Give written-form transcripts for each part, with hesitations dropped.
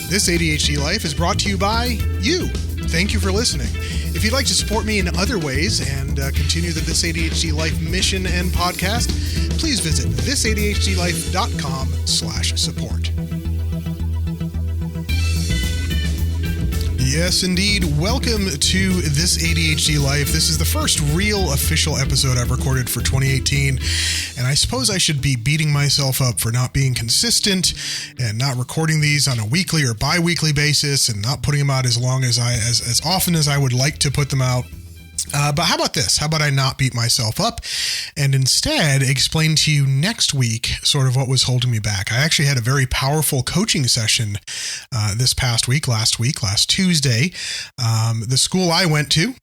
This ADHD Life is brought to you by you. Thank you for listening. If you'd like to support me in other ways and continue the This ADHD Life mission and podcast, please visit thisadhdlife.com/support. Yes, indeed. Welcome to This ADHD Life. This is the first real official episode I've recorded for 2018, and I suppose I should be beating myself up for not being consistent and not recording these on a weekly or bi-weekly basis and not putting them out as often as I would like to put them out. But how about this? How about I not beat myself up and instead explain to you next week sort of what was holding me back? I actually had a very powerful coaching session this past week, last Tuesday. The school I went to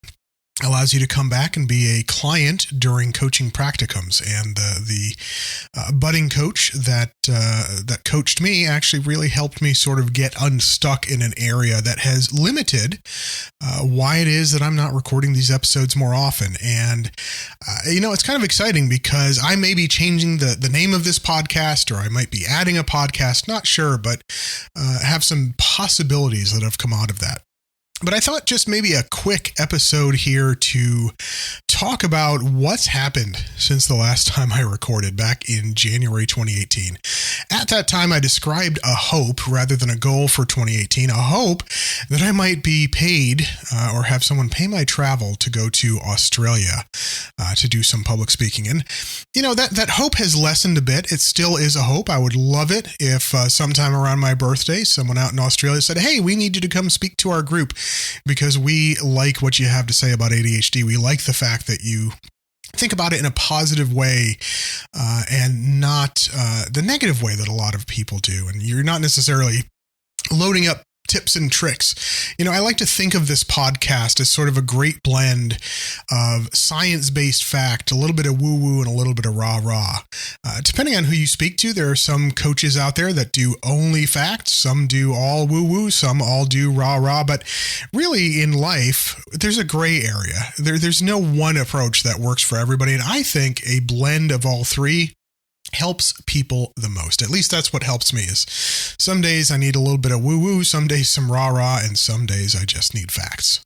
allows you to come back and be a client during coaching practicums. And the budding coach that coached me actually really helped me sort of get unstuck in an area that has limited why it is that I'm not recording these episodes more often. And, it's kind of exciting because I may be changing the name of this podcast, or I might be adding a podcast, not sure, but have some possibilities that have come out of that. But I thought just maybe a quick episode here to talk about what's happened since the last time I recorded back in January 2018. At that time, I described a hope rather than a goal for 2018, a hope that I might be paid or have someone pay my travel to go to Australia to do some public speaking. And, that hope has lessened a bit. It still is a hope. I would love it if sometime around my birthday, someone out in Australia said, "Hey, we need you to come speak to our group because we like what you have to say about ADHD. We like the fact that you think about it in a positive way and not the negative way that a lot of people do. And you're not necessarily loading up tips and tricks." I like to think of this podcast as sort of a great blend of science-based fact, a little bit of woo-woo, and a little bit of rah-rah. Depending on who you speak to, there are some coaches out there that do only facts. Some do all woo-woo, some all do rah-rah. But really, in life, there's a gray area. There's no one approach that works for everybody. And I think a blend of all three helps people the most. At least that's what helps me. Is some days I need a little bit of woo-woo, some days some rah-rah, and some days I just need facts.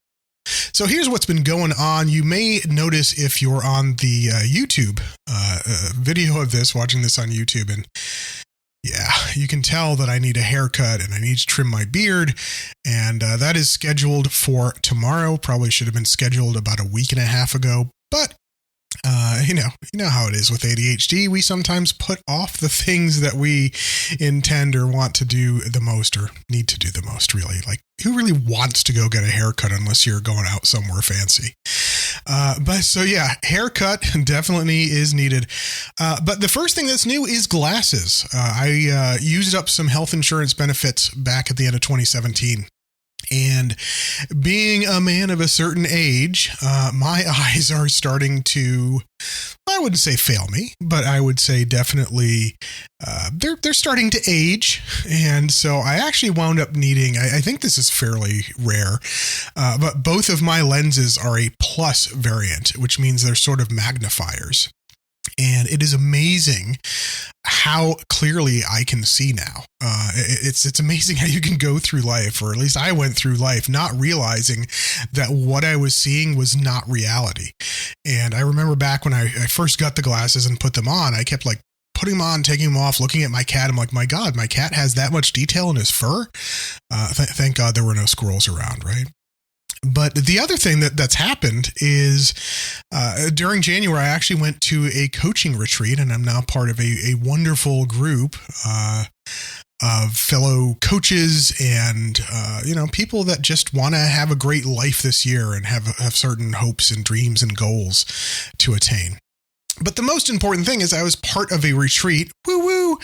So here's what's been going on. You may notice if you're on the YouTube video of this, watching this on YouTube, and yeah, you can tell that I need a haircut and I need to trim my beard, and that is scheduled for tomorrow. Probably should have been scheduled about a week and a half ago, but you know how it is with ADHD. We sometimes put off the things that we intend or want to do the most, or need to do the most, really. Like, who really wants to go get a haircut unless you're going out somewhere fancy? Haircut definitely is needed. But the first thing that's new is glasses. I used up some health insurance benefits back at the end of 2017. And being a man of a certain age, my eyes are starting to, I wouldn't say fail me, but I would say definitely they're starting to age. And so I actually wound up needing, I think this is fairly rare, but both of my lenses are a plus variant, which means they're sort of magnifiers. And it is amazing how clearly I can see now. It's amazing how you can go through life, or at least I went through life not realizing that what I was seeing was not reality. And I remember back when I first got the glasses and put them on, I kept like putting them on, taking them off, looking at my cat. I'm like, my God, my cat has that much detail in his fur. Thank God there were no squirrels around, right? But the other thing that's happened is during January, I actually went to a coaching retreat, and I'm now part of a wonderful group of fellow coaches and, people that just want to have a great life this year and have certain hopes and dreams and goals to attain. But the most important thing is I was part of a retreat, woo-woo,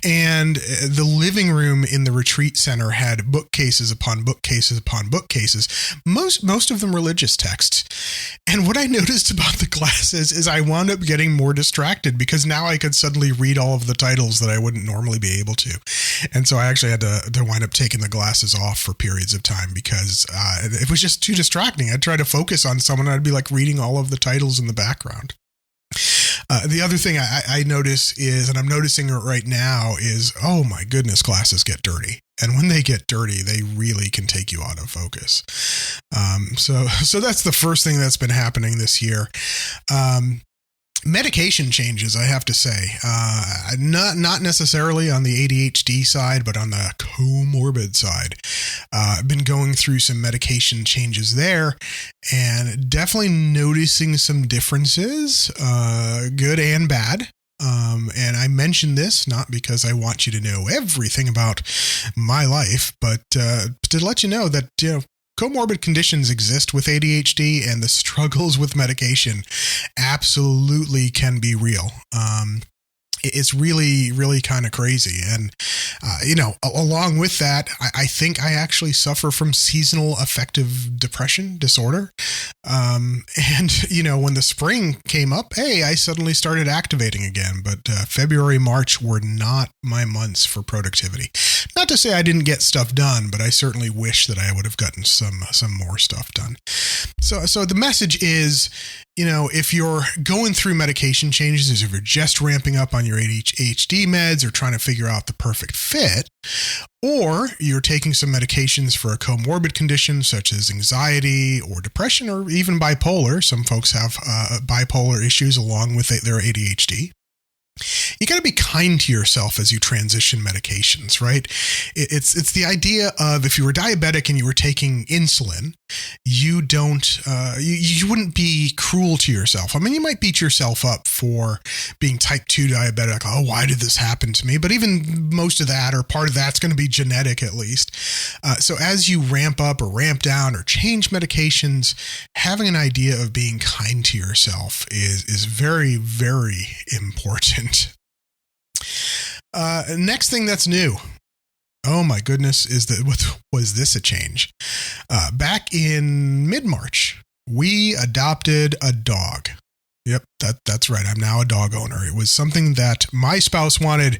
and the living room in the retreat center had bookcases upon bookcases upon bookcases, most of them religious texts. And what I noticed about the glasses is I wound up getting more distracted because now I could suddenly read all of the titles that I wouldn't normally be able to. And so I actually had to wind up taking the glasses off for periods of time because it was just too distracting. I'd try to focus on someone, and I'd be like reading all of the titles in the background. The other thing I notice is, and I'm noticing it right now, is, oh my goodness, glasses get dirty. And when they get dirty, they really can take you out of focus. So that's the first thing that's been happening this year. Medication changes, I have to say, not necessarily on the ADHD side, but on the comorbid side. I've been going through some medication changes there and definitely noticing some differences, good and bad. And I mention this not because I want you to know everything about my life, but to let you know that, comorbid conditions exist with ADHD, and the struggles with medication absolutely can be real. It's really, really kind of crazy. And, along with that, I think I actually suffer from seasonal affective depression disorder. And, when the spring came up, I suddenly started activating again. But February, March were not my months for productivity. Not to say I didn't get stuff done, but I certainly wish that I would have gotten some more stuff done. So the message is, if you're going through medication changes, if you're just ramping up on your ADHD meds or trying to figure out the perfect fit, or you're taking some medications for a comorbid condition such as anxiety or depression or even bipolar. Some folks have bipolar issues along with their ADHD. You got to be kind to yourself as you transition medications, right? It's the idea of if you were diabetic and you were taking insulin, you wouldn't be cruel to yourself. I mean, you might beat yourself up for being type 2 diabetic. Oh, why did this happen to me? But even most of that or part of that's going to be genetic at least. So as you ramp up or ramp down or change medications, having an idea of being kind to yourself is very, very important. Next thing that's new. Oh my goodness, was this a change? Back in mid-March, we adopted a dog. Yep, that's right. I'm now a dog owner. It was something that my spouse wanted,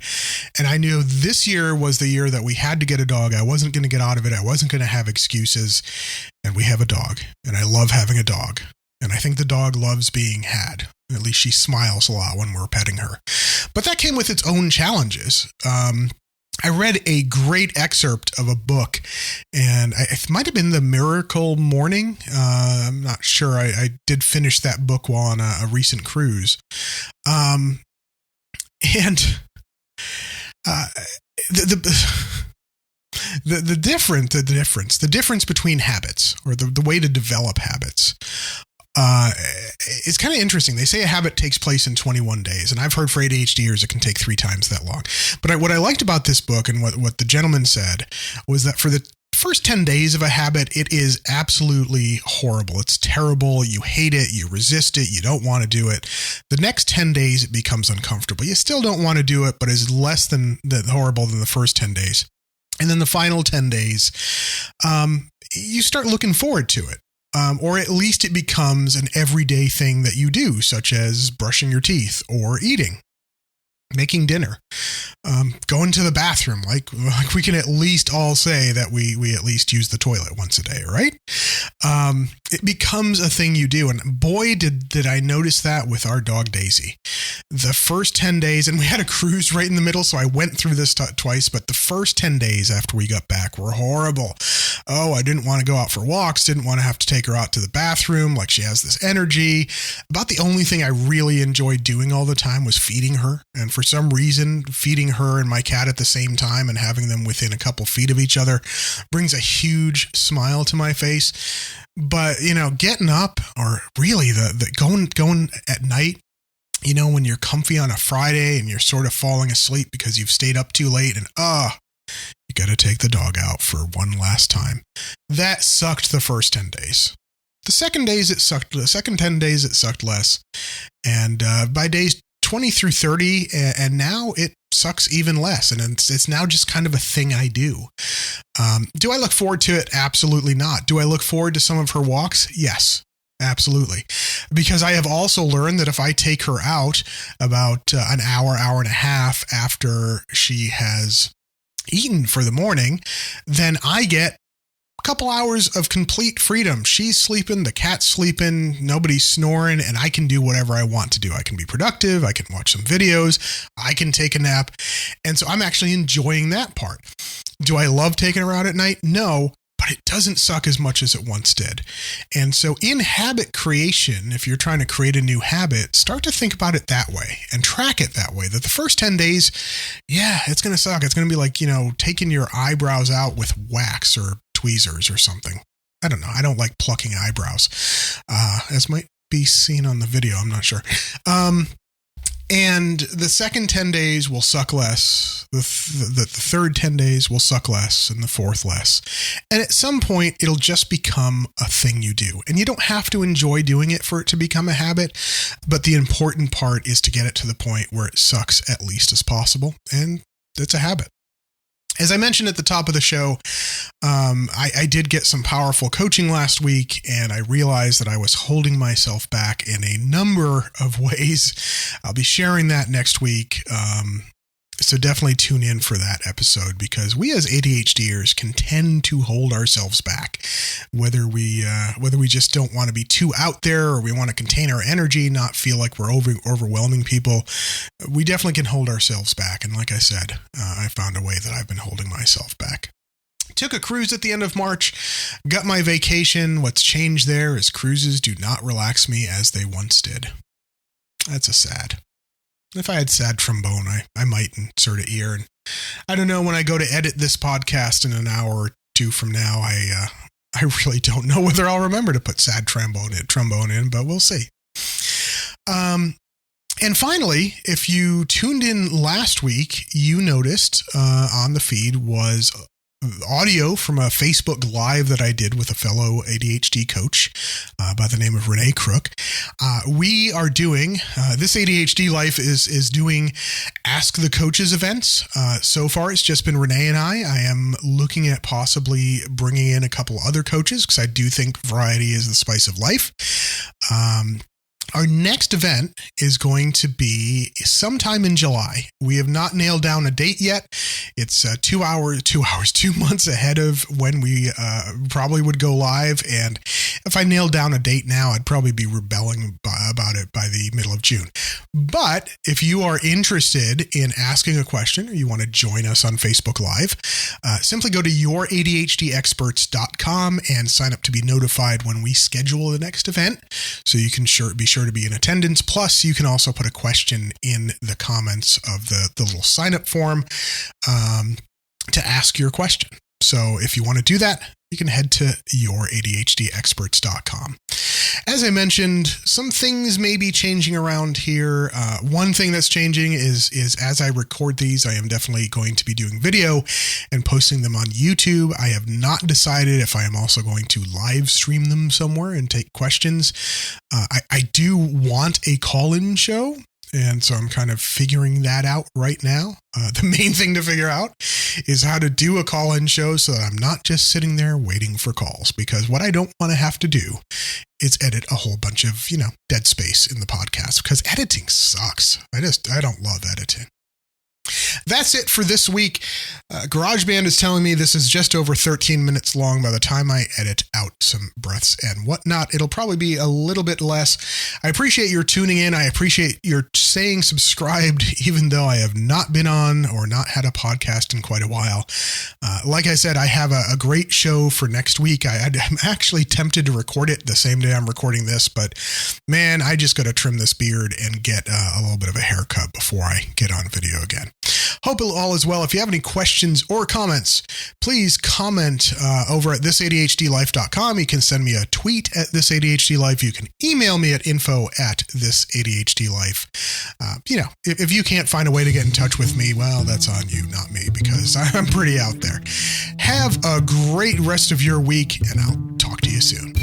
and I knew this year was the year that we had to get a dog. I wasn't going to get out of it. I wasn't going to have excuses, and we have a dog, and I love having a dog. And I think the dog loves being had. At least she smiles a lot when we're petting her. But that came with its own challenges. I read a great excerpt of a book, and it might have been The Miracle Morning. I'm not sure. I did finish that book while on a recent cruise. The difference between habits, or the way to develop habits, it's kind of interesting. They say a habit takes place in 21 days, and I've heard for ADHDers it can take 3 times that long. But what I liked about this book and what the gentleman said was that for the first 10 days of a habit, it is absolutely horrible. It's terrible. You hate it. You resist it. You don't want to do it. The next 10 days, it becomes uncomfortable. You still don't want to do it, but it's less than horrible than the first 10 days. And then the final 10 days, you start looking forward to it. Or at least it becomes an everyday thing that you do, such as brushing your teeth or eating, making dinner, going to the bathroom. Like we can at least all say that we at least use the toilet once a day, right? It becomes a thing you do. And boy, did I notice that with our dog Daisy. The first 10 days, and we had a cruise right in the middle, so I went through this twice, but the first 10 days after we got back were horrible. Oh, I didn't want to go out for walks, didn't want to have to take her out to the bathroom, like she has this energy. About the only thing I really enjoyed doing all the time was feeding her. And for some reason, feeding her and my cat at the same time and having them within a couple feet of each other brings a huge smile to my face. But, getting up, or really the going at night, when you're comfy on a Friday and you're sort of falling asleep because you've stayed up too late and, you got to take the dog out for one last time. That sucked the first 10 days. The second 10 days, it sucked less. And by days 20 through 30, and now it sucks even less. And it's now just kind of a thing I do. Do I look forward to it? Absolutely not. Do I look forward to some of her walks? Yes. Absolutely. Because I have also learned that if I take her out about an hour and a half after she has eaten for the morning, then I get a couple hours of complete freedom. She's sleeping, the cat's sleeping, nobody's snoring, and I can do whatever I want to do. I can be productive. I can watch some videos. I can take a nap. And so I'm actually enjoying that part. Do I love taking her out at night? No, but it doesn't suck as much as it once did. And so in habit creation, if you're trying to create a new habit, start to think about it that way and track it that way, that the first 10 days, yeah, it's going to suck. It's going to be like, taking your eyebrows out with wax or tweezers or something. I don't know. I don't like plucking eyebrows, as might be seen on the video. I'm not sure. And the second 10 days will suck less. The third 10 days will suck less, and the fourth less. And at some point, it'll just become a thing you do. And you don't have to enjoy doing it for it to become a habit. But the important part is to get it to the point where it sucks at least as possible. And it's a habit. As I mentioned at the top of the show, I did get some powerful coaching last week, and I realized that I was holding myself back in a number of ways. I'll be sharing that next week. So definitely tune in for that episode, because we as ADHDers can tend to hold ourselves back, whether we just don't want to be too out there, or we want to contain our energy, not feel like we're overwhelming people. We definitely can hold ourselves back. And like I said, I found a way that I've been holding myself back. Took a cruise at the end of March, got my vacation. What's changed there is cruises do not relax me as they once did. That's a sad. If I had sad trombone, I might insert it here. And I don't know, when I go to edit this podcast in an hour or two from now, I really don't know whether I'll remember to put sad trombone in, but we'll see. And finally, if you tuned in last week, you noticed on the feed was audio from a Facebook Live that I did with a fellow ADHD coach by the name of Renee Crook. We are doing, this ADHD Life is doing Ask the Coaches events. So far, it's just been Renee and I. I am looking at possibly bringing in a couple other coaches, because I do think variety is the spice of life. Our next event is going to be sometime in July. We have not nailed down a date yet. It's 2 months ahead of when we probably would go live. And if I nailed down a date now, I'd probably be rebelling about it by the middle of June. But if you are interested in asking a question, or you want to join us on Facebook Live, simply go to youradhdexperts.com and sign up to be notified when we schedule the next event. So you can be sure to be in attendance. Plus, you can also put a question in the comments of the little sign up form to ask your question. So if you want to do that, you can head to youradhdexperts.com. As I mentioned, some things may be changing around here. One thing that's changing is as I record these, I am definitely going to be doing video and posting them on YouTube. I have not decided if I am also going to live stream them somewhere and take questions. I do want a call-in show, and so I'm kind of figuring that out right now. The main thing to figure out is how to do a call-in show so that I'm not just sitting there waiting for calls, because what I don't want to have to do is edit a whole bunch of, dead space in the podcast, because editing sucks. I don't love editing. That's it for this week. GarageBand is telling me this is just over 13 minutes long. By the time I edit out some breaths and whatnot, it'll probably be a little bit less. I appreciate your tuning in. I appreciate your staying subscribed, even though I have not been on or not had a podcast in quite a while. Like I said, I have a great show for next week. I'm actually tempted to record it the same day I'm recording this, but man, I just got to trim this beard and get a little bit of a haircut before I get on video again. Hope all is well. If you have any questions or comments, please comment over at thisadhdlife.com. You can send me a tweet at thisadhdlife. You can email me at info@thisadhdlife. If you can't find a way to get in touch with me, well, that's on you, not me, because I'm pretty out there. Have a great rest of your week, and I'll talk to you soon.